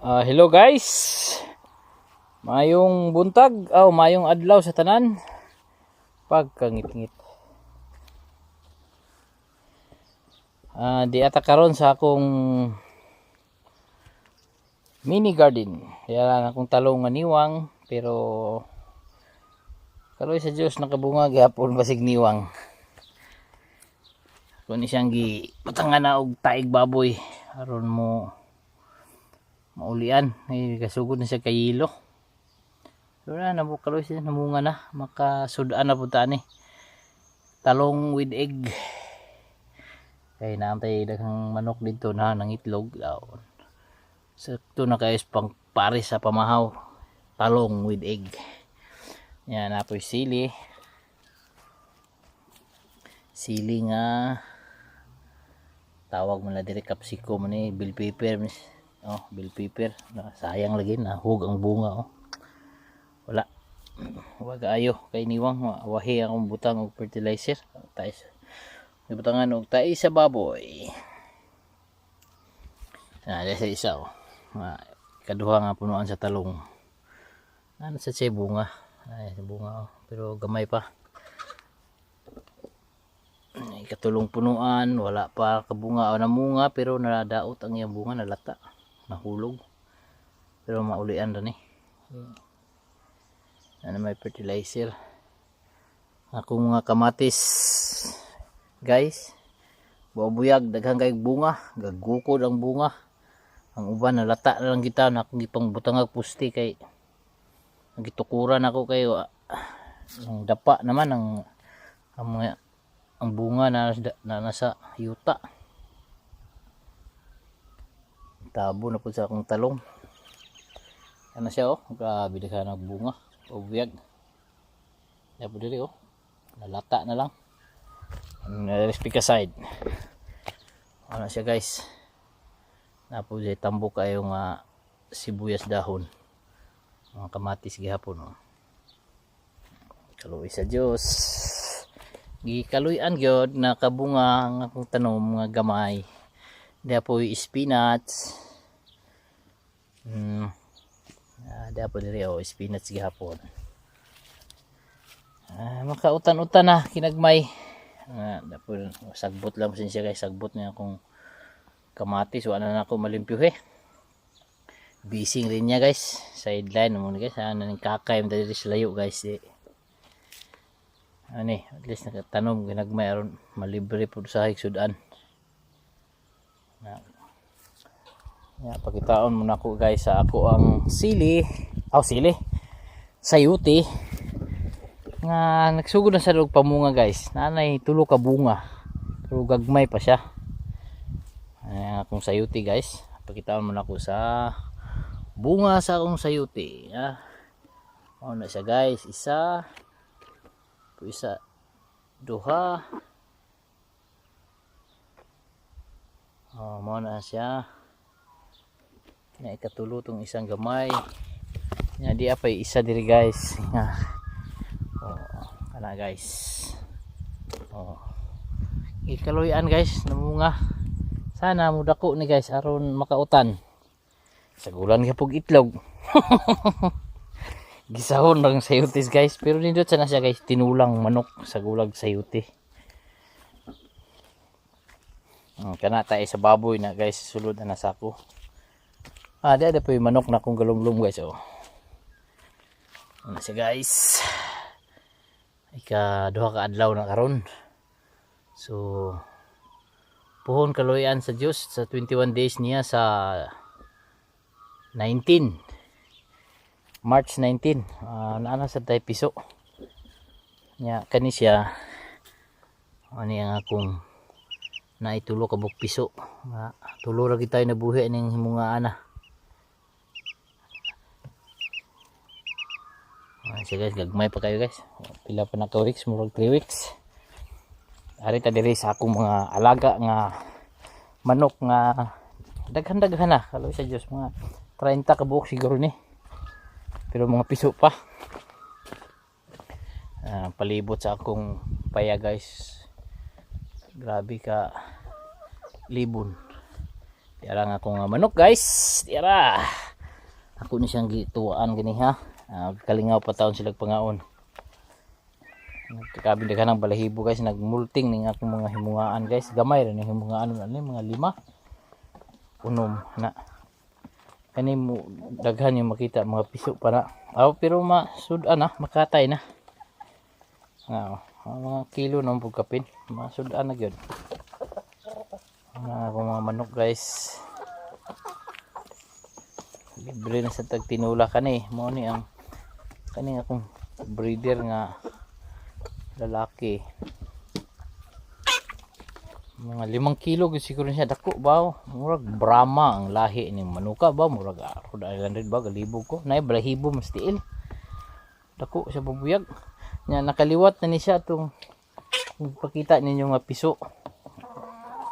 Hello guys. Mayong buntag, mayong adlaw sa tanan. Pagkangit-ngit. Di ata karon sa akong mini garden. Kaya lang akong talong nga niwang, pero karoy sa Dios nakabunga gyapon basig niwang. Kung siyang gi patangan na og taig baboy aron mo maulian ay kasugod na siya kayilo. So na nabukaloy siya, namunga na, makasudaan na punta ni talong with egg. Kaya naantay daghang manok dito na nangitlog daw. Sakto na kayo pang pares sa pamahaw, talong with egg. Yan, apoy sili nga tawag mo na dire capsicum ni bell pepper. Bell pepper, sayang lagi na hug ang bunga. Wala, wag ayo kay niwang wahi akong butang og fertilizer. Tayo butangan og tayo sa baboy. Dahil sa isa kaduha nga punuan sa talong. Ano sa bunga? Ay, sa bunga pero gamay pa. Katulong punuan, wala pa kabunga o namunga pero nadaot ang iyang bunga, nalata, nahulog. Pero maulian rin ano, may fertilizer. Akong mga kamatis guys, bubuyag, daghang kayong bunga, gagukod ang bunga. Ang uban nalata na lang kita, akong gipang butangag pusti kay nagitukuran ako kayo. Ang dapa naman ang bunga na nasa yuta. Tabo na po sa akong talong. Ano siya grabe ka ng bunga. Bubuyag. Yan po dito nalata na lang. Narispika side. Ano siya guys. Napo siya tambok kayo nga sibuyas dahon. Mga kamatis gihapon. Kaluwi sa Diyos. Gikaluyan gyud nakabunga ang akong tanom nga gamay. Diya po spinach. Diya po diri spinach gihapon. Makautan-utan na kinagmay. Diya po sagbot lang siya guys, sagbot niya akong kamatis, wala na ako malimpyuhe. Bising rin niya guys, sideline mo guys, ning kakay mo diri sa layo guys. At least nakatanom ginagmay aron malibre po sa higsudan. Pakitaon muna ko guys sa ako ang sili sayuti nga nagsugod na sa log pamunga guys. Nanay tulo ka bunga pero gagmay pa siya. Akong sayuti guys, pakitaon muna ko sa bunga sa akong sayuti. Na siya guys, isa duha mo na siya na ikatulo tong isang gamay nga di apay isa diri guys ana guys ikaluyan guys namunga. Sana mudako ni guys aron makautan sagulan kapog itlog. Gisahon lang sayutis guys, pero nindot sana siya guys, tinulang manok sa gulag sayuti. Kana tayo sa baboy na guys, sulod na nasako. Ada po yung manok na kung galumlum guys. Ano siya guys, ika-duha ka adlaw na karon. So puhon kaluyan sa Diyos sa 21 days niya sa 19 March 19. Naana sa tayo piso nya kani siya ani ang akong naitulo ka buk piso nga tulo ra tayo nabuhi ning mga ana. Siya guys, gagmay pa kayo guys, pila pa na ka weeks, murag 3 weeks. Ari ta diri sa akong mga alaga nga manok nga daghan-daghan na kaloy sa Dios, mga 30 ka buok siguro ni. Pero mga piso pa. Palibot sa akong paya guys. Grabe ka libon. Tiyara nga akong manok guys. Tiyara. Ako ni siyang gituan gani ha. Kalingaw pa taon sila pangaon. Nagkakabin daghang balahibo guys, nagmulting ning akong mga himungaan guys. Gamay ra ning himungaan ani mga 5 unom na. Kani mo daghan yung makita mga piso para. Pero masudan na, makatay na. Mga kilo nang pugkapin, masudan na gyud. Akong mga manok guys. Libre na sa tagtinula kani, mo ni ang kani akong breeder nga lalaki. Mga 5 kilo siguro siya, dako ba? Murag Brahma ang lahi ning manuka ba? Murag Rhode Island ba galibog ko. Nay balahibo mas tiil. Dako siya bubuyag. Nya nakaliwat na ni siya tong pakita ninyo nga piso.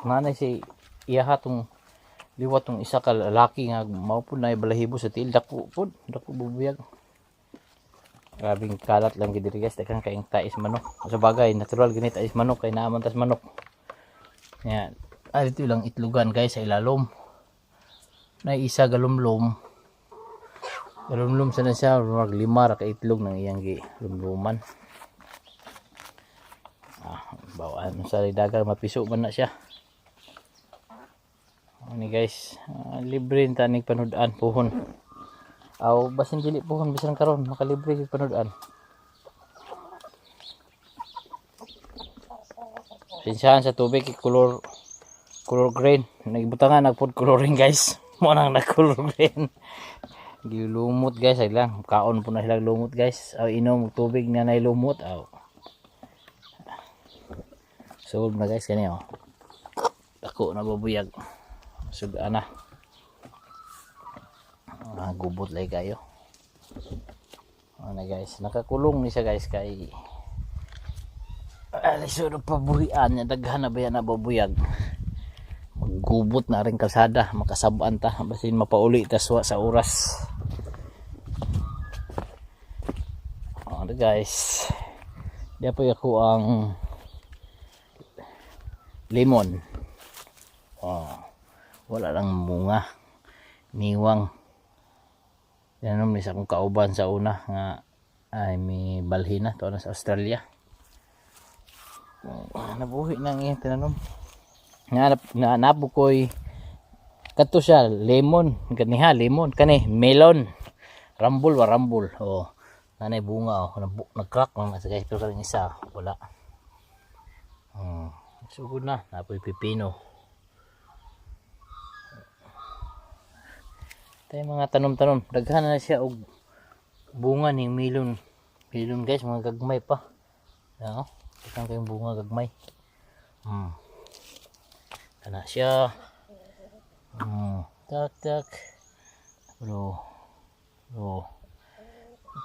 Nanay si iyaha tong liwat tong isa ka lalaki nga mao pud nay balahibo sa tiil, dako bubuyag. Grabing kalat lang gid diri guys, daghang kaayong tais manok. Sa bagay natural gini tais manok kay naaman tas manok. Yan. Dito lang itlogan guys sa ilalom. Na isa galumlom. Galumlom sana siya, mag 5 ra ka itlog nang iyang gilumluman. Bawaan sa dagat mapiso man na siya. Ani guys, libre tanig panudan puhon. Aw basin dili puhon bisan karon makalibre gid panudan. Pinsahan sa tubig color green. Nagbutangan nagpud coloring guys. Mo nang nag-color green. Gilumot guys ay lang. Kaon po na sila lumot guys. Aw inom tubig na nay lumot aw. Solve na guys kani oh. Dako na babuyag. Suga na. Gubot lay kayo. Ano guys, nakakulong ni siya guys kay alisod paburian niya, daghan na ba yan na babuyag. Maggubot na rin kalsada, makasabaan ta basin mapauli ta sa oras. Ano guys, diya po ako ang lemon. Wala lang bunga, niwang. Yan ni sa akong kauban sa una nga ay may balhina to na sa Australia. Nabuhi nang iyang tinanom. Nga nabukoy kadto siya lemon, ganiha lemon kani melon. Rambol. Nanay bunga nag-crack man sa guys pero kaning isa wala. Sugod na napoy pipino. Tay mga tanom-tanom, daghan na siya og bunga ning melon. Melon guys, mga gagmay pa. Ano? Daghan kayong bunga gagmay. Kana siya. Tak. Bro.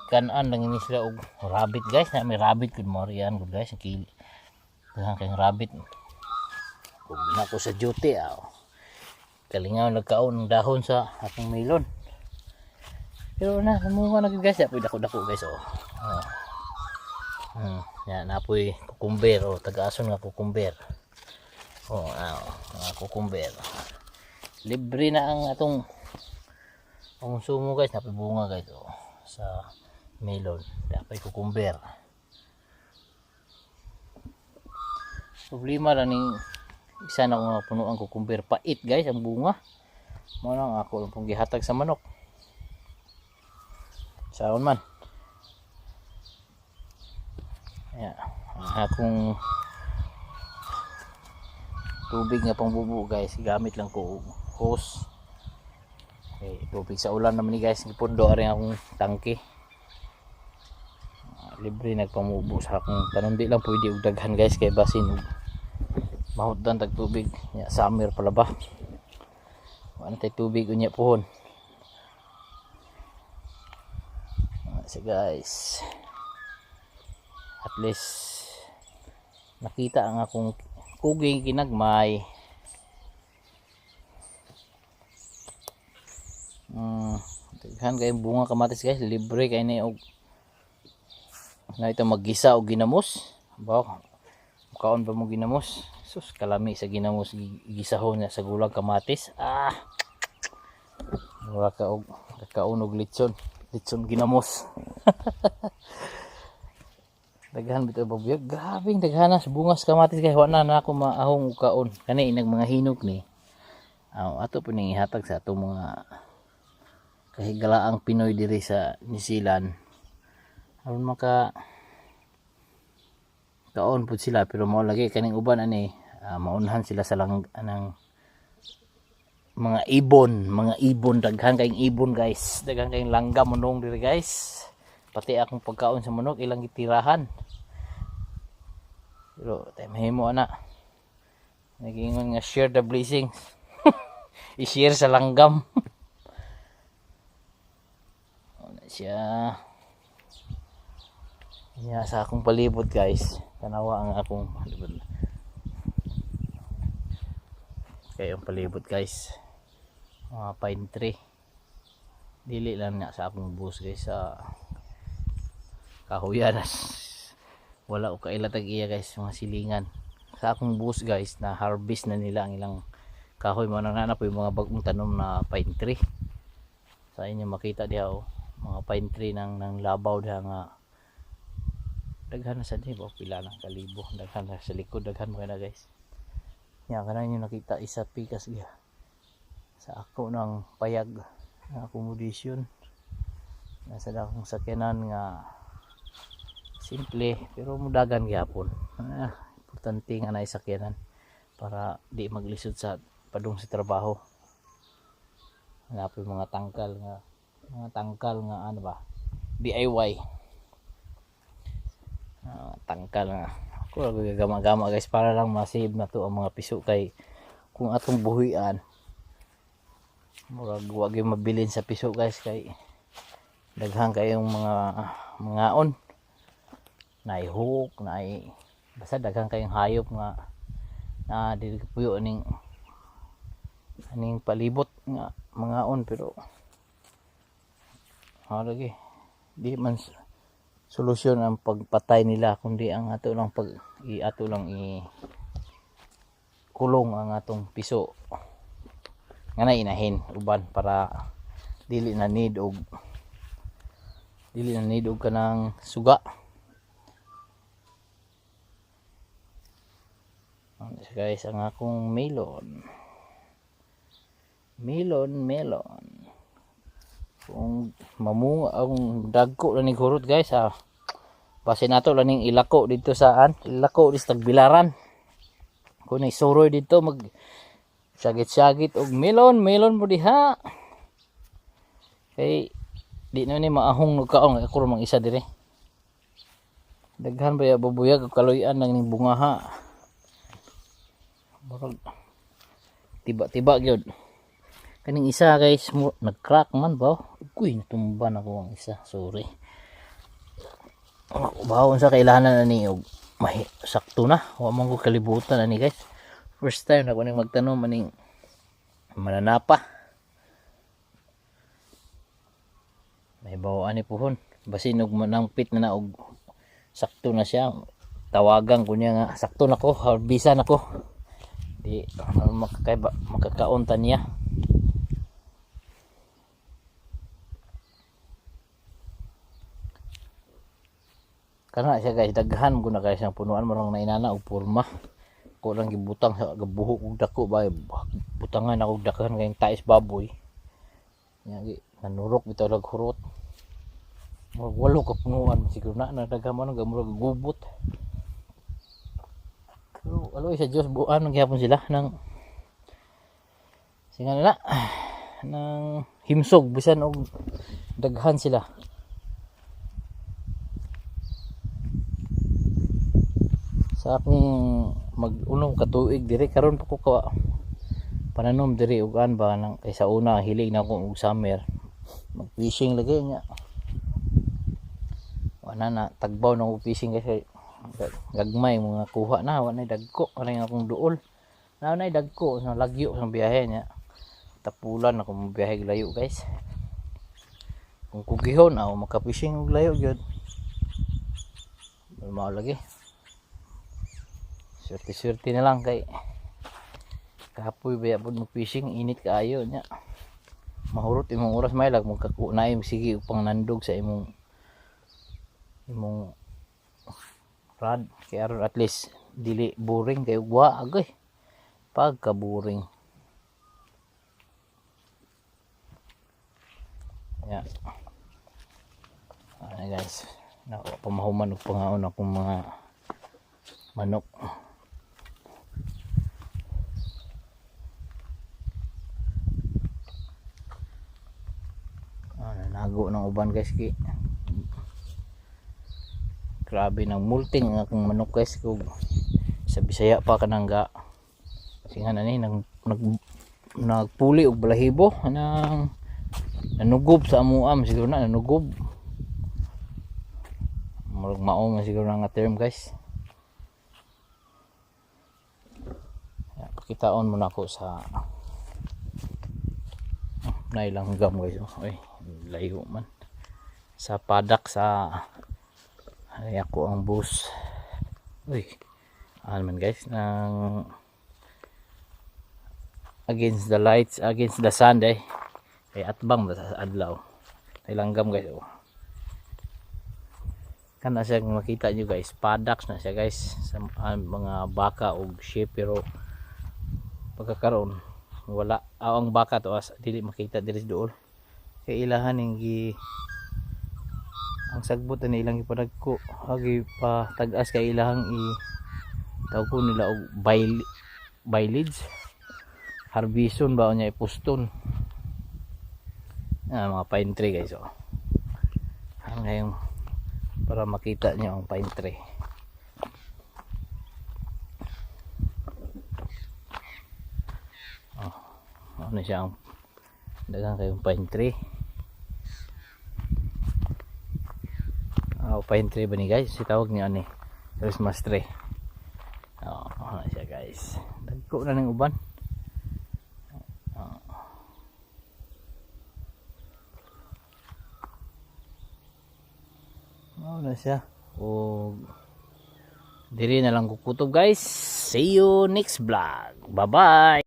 Kanan lang ini sila og rabbit guys, na may rabbit gud mo riyan gud guys, kili. Daghan kayong rabbit. Kung nako sa duty kalingaw nagkaon ng dahon sa akong melon. Pero namunga na guys, apoy dako-dako guys yan apoy kukumber taga-ason nga kukumber. Kukumber. Libre na ang atong konsumo guys, napoy bunga guys sa melon, apoy kukumber. Problema lang ning isa na mga puno ang kukumber, pait guys ang bunga. Mo lang ako lang pong gihatag sa manok. Saon man. Ayan, akong tubig nga pangbubo guys, gamit lang ko hose. Okay, tubig sa ulan naman ni guys, gipundo ari akong tangke. Libre nagpamubo sa akong tanom, di lang pwede og daghan guys kay basin mahutdan tag tubig. Summer pala ba? Wala tay tubig unya pohon. So guys, at least nakita ang akong kuging kinagmay. Daghan kayong bunga kamatis guys, libre kay ni og na ito maggisa og ginamos. Ba, kaon ba mo ginamos? Sus, kalami sa ginamos gisahon niya sa gulang kamatis. Mura ka og Kakaunog litson ginamos. Daghan bitaw babuyag, grabing daghana sa bungas kamatis kay wala na ako maahong ukaon. Kani inag mga hinok ni. Ato po ning ihatag sa atong mga kahigalaang Pinoy diri sa New Zealand. Aron maka kaon pud sila pero mao lagi kaning uban ani maunhan sila sa lang anang mga ibon daghan kayong ibon guys, daghan kayong langgam monong diri guys. Pati akong pagkaon sa manok ilang gitirahan. Pero tayo mahimo ana. Nagingon nga share the blessings. I-share sa langgam. Ano siya. Yan sa akong palibot guys. Tanawa ang akong palibot. Kaya yung palibot guys. Mga pine tree. Dili lang nga sa akong bus guys sa kahuyanas. Wala ko kailatag iya guys, mga silingan. Sa akong bus guys, na harvest na nila ang ilang kahoy. Mananana po yung mga bagong tanom na pine tree. Sa inyo makita diha mga pine tree ng labaw diha nga daghan na sa diba, pila ng kalibo, daghan na sa likod, daghan mo na guys. Yan kana inyo nakita isa pikas diha. Sa ako ng payag na accommodation. Nasa dakong sakyanan nga simple pero mudagan gyapon. Importante nga na isakyanan para di maglisod sa padung sa trabaho. Hanapin mga tangkal nga ano ba? DIY. Tangkal nga. Ako gagama-gama guys para lang ma-save na to ang mga piso kay kung atong buhian murag wag yung mabilin sa piso guys kay daghan kayong mga on naihuk basta daghang kayong hayop nga na dili puyo aning palibot nga mga on pero lagi di man solusyon ang pagpatay nila kundi ang ato lang kulong ang atong piso nga na inahin uban para dili na need og kanang suga. Guys, ang akong melon. Kung mamunga ang dagko lang ni hurot guys base nato lang ning ilako dito saan ilako dis tagbilaran kung isuroy dito mag sagit-sagit og melon mo diha kay di na ni maahong nagkaon ako mang isa dire daghan ba ya babuyag og kaloy-an lang ning bungaha murag tiba-tiba gyud kaning isa guys nag-crack man ba uy natumban ako ang isa sorry bawon sa kailangan na ni og sakto na wa man ko kalibutan ani guys first time na ko ning magtanom aning mananapa may bawaan ni puhon basin og manangpit na og sakto na siya tawagan ko niya nga sakto na ko harbisan ako di makakauntan niya kana siya guys daghan ko na guys ang punuan marang nainana og porma ko lang gibutang sa gabuhok og dako ba butangan ako daghan kay tais baboy nya nanurok bitaw lag hurot walo ka punuan siguro na daghan man gamurag gubot pero aloy sa Dios buan gyapon sila nang singa nila nang himsog bisan og daghan sila sa akong mag-unong katuig diri karon pa ko ka pananom diri ug an ba nang kaysa una hilig na ko og summer mag-fishing lagi nya wala na tagbaw na og fishing kasi gagmay mga kuha na wala dagko kanang akong duol na dagko sa lagyo sa biyahe nya tapulan ako mo biyahe layo guys kung kugihon maka-fishing og layo gyud mao lagi swerte na lang kay kapoy baya pud mo fishing init kaayo nya mahurot imong oras may lag magkakunaim sige upang nandog sa imong rad kay aron at least dili boring kay wa agay pagka boring. Yeah. Guys, pamahuman og pangaon akong mga manok. Nago ng uban guys kay grabe ng multing ang akong manok guys kung sa Bisaya pa kanangga kasi nga na ni nagpuli og balahibo nang nanugob sa amuam siguro na nanugob murag mao man siguro nga term guys. Pakitaon muna ako sa nailang gam guys. Oy, layo man sa padak sa ay ako ang bus. Uy, ano man guys nang against the lights, against the sun day kay atbang sa adlaw ilanggam guys. Kana siya makita nyo guys, paddocks na siya guys sa mga baka o sheep, pero pagkakaroon wala ang baka to as dili makita diri dool kay ilahan ning ang sagbot na ilang ipadagko agi pa tagas kay ilahang tawag ko nila og bilids harbison ba niya ipuston mga pine tree guys. Ngayon para makita niyo ang pine tree. Ano siya ang dagang kayong pine tree. Pine tree ba ni guys? Itawag niya ani Christmas tree. Ano siya guys. Dagko na ng uban. Na siya. Diri na lang kukutob guys. See you next vlog. Bye bye.